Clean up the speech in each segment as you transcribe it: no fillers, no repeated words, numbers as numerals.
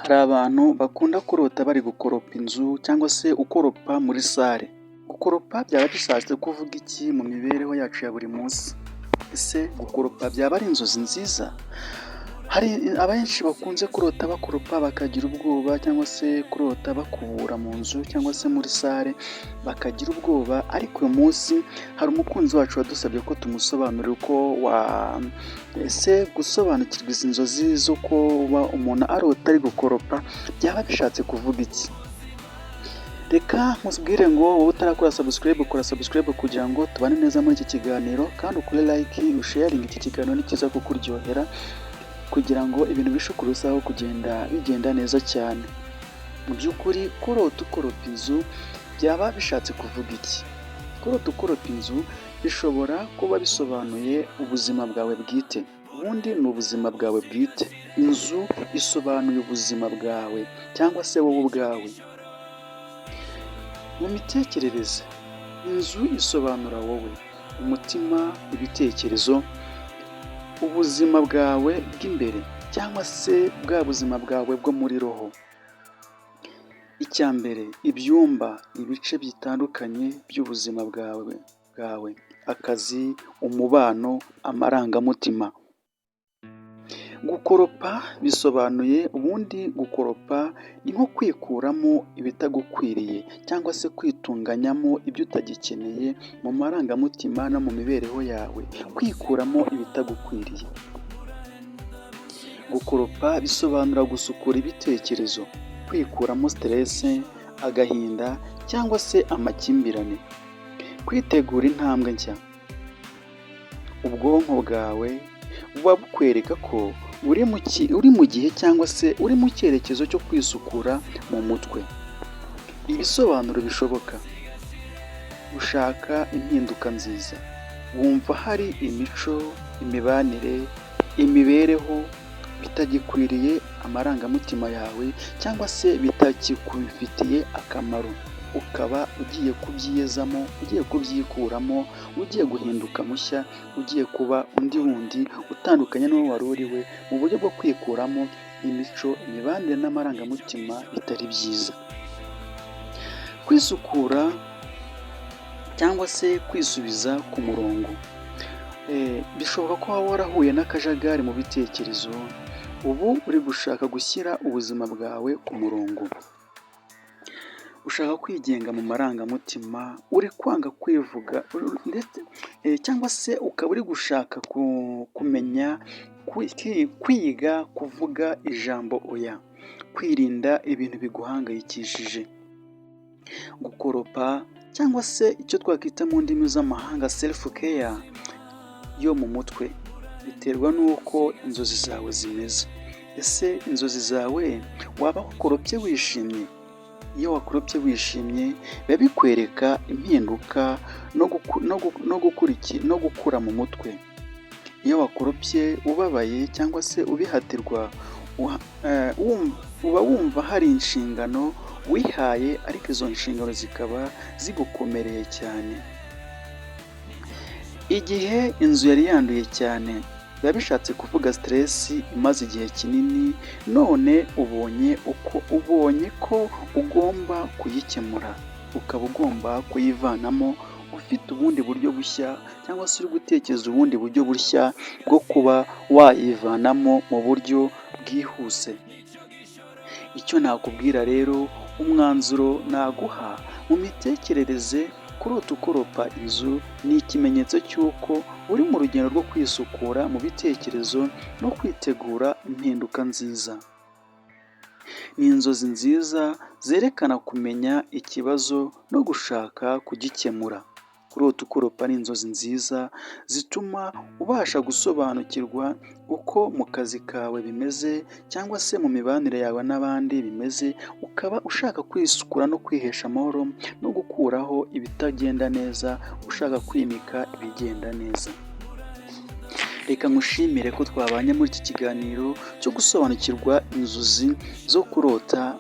Hari abantu bakunda kurota bari gukoropa inzu cyangwa se ukoropa muri sale. Gukoropa byaba bishatse kuvuga iki mu mibereho yacu ya buri munsi? Ese gukoropa byaba ari inzozi nziza? Hari abenshi bakunze kurota bakoropa bakagira ubwoba cyangwa se kurota bakubura mu nzu cyangwa se muri sale bakagira ubwoba, ariko uyu munsi hari umukunzi wacu wadusabye ko tumusobanurira uko ese gusobanukirwa izi nzozi zo kuba umuntu arota ari gukoropa byaba bishatse kuvuga iki? Reka nkubwire ngo wowe utarakora subscribe, kora subscribe kugira ngo tubane neza muri iki kiganiro, kandi ukore like, usharing iki kiganiro ni kiza kukuryohera kugira ngo ibintu birusheho kurushaho kugenda bigenda neza cyane. Mu by'ukuri kurota ukoropa inzu byaba bishatse kuvuga iki? Kurota ukoropa inzu bishobora kuba bisobanuye ubuzima bwawe bwite. Ubundi ni ubuzima bwawe bwite. Inzu isobanuye ubuzima bwawe cyangwa se wowe ubwawe. Mu mitekerereze, inzu isobanura wowe, umutima, ibitekerezo, ubuzima bwawe bw'imbere cyangwa se bwa buzima bwawe bwo muri roho. Icya mbere, ibyumba, ibice bitandukanye by'ubuzima bwawe, akazi, umubano, amarangamutima. Gukoropa bisobanuye, ubundi gukoropa ni nko kwikuramo ibitagukwiriye cyangwa se kwitunganyamo ibyo utagikeneye mu marangamutima no mu mibereho yawe, kwikuramo ibitagukwiriye. Gukoropa bisobanura gusukura ibitekerezo, kwikuramo stress, agahinda cyangwa se amakimbirane, kwitegura intambwe nshya. Ubwonko bwawe buba bukwereka ko uri mu gihe cyangwa se uri mu cyerekezo cyo kwisukura mu mutwe. Ibisobanuro bishoboka: gushaka impinduka nziza, wumva hari imico, imibanire, imibereho bitagikwiriye amarangamutima yawe cyangwa se bitakikufitiye akamaro, ukaba ugiye kubyiyezamo, ugiye kubyikuramo, ugiye guhinduka mushya, ugiye kuba undi wundi utandukanye n'uwo wari uriwe, mu buryo bwo kwikuramo imico, imibanire n'amarangamutima bitari byiza. Kwisukura cyangwa se kwisubiza ku murongo, bishoboka ko waba warahuye n'akajagari mu bitekerezo, ubu uri gushaka gushyira ubuzima bwawe ku murongo. Ushaka kwigenga mu marangamutima, uri kwanga kwivuga ndetse cyangwa se ukaba uri gushaka kumenya kwiga kuvuga ijambo oya, kwirinda ibintu biguhangayikishije. Gukoropa cyangwa se icyo twakwita mu ndimi z'amahanga self care yo mu mutwe, biterwa n'uko inzozi zawe zimeze. Ese inzozi zawe waba wakoropye wishimye? Iyo wakoropye wishimye biba bikwereka impinduka no gukura mu mutwe. Iyo wakoropye ubabaye cyangwa se ubihatirwa, uba wumva hari inshingano wihaye, ariko izo nshingano zikaba zigukomereye cyane. Igihe inzu yari yanduye cyane, biba bishatse kuvuga stress imaze igihe kinini, none ubonye ko ugomba kuyikemura, ukaba ugomba kuyivanamo, ufite ubundi buryo bushya cyangwa se uri gutekereza ubundi buryo bushya bwo kuba wayivanamo mu buryo bwihuse. Icyo nakubwira rero, umwanzuro naguha mu mitekerereze, kurota ukoropa inzu ni ikimenyetso cy'uko uri mu rugendo rwo kwisukura mu bitekerezo no kwitegura impinduka nziza. Ni inzozi nziza zerekana kumenya ikibazo no gushaka kugikemura. Kurota ukoropa ni inzozi nziza zituma ubasha gusobanukirwa uko mu kazi kawe bimeze cyangwa se mu mibanire yawe n'abandi bimeze, ukaba ushaka kwisukura no kwihesha amahoro no gukuraho ibitagenda neza, ushaka kwimika ibigenda neza. Reka ngushimire ko twabanye muri iki kiganiro cyo gusobanukirwa inzozi zo kurota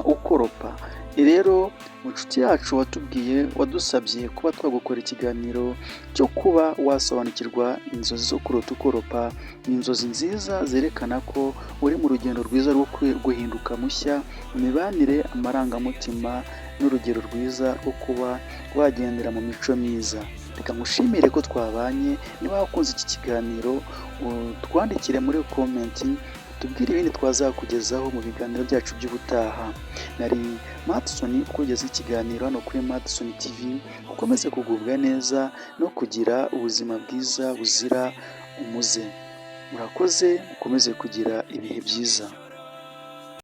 ukoropa. Rero inshuti yacu watubwiye wadusabye kuba twagukora ikiganiro cyo kuba wasobanukirwa inzozi zo kurota ukoropa, ni inzozi nziza zerekana ko uri mu rugendo rwiza rwo guhinduka mushya mu mibanire, amarangamutima n'urugero rwiza rwo kuba wagendera mu mico myiza. Reka ngushimire ko twabanye, niba wakunze iki kiganiro twandikire muri komenti tubwire ibindi twazakugezaho mu biganiro byacu by'ubutaha. Nari Matson ukugeza ikiganiro hano kuri Matson TV, ukomeze kugubwa neza no kugira ubuzima bwiza buzira umuze. Murakoze, mukomeze kugira ibihe byiza.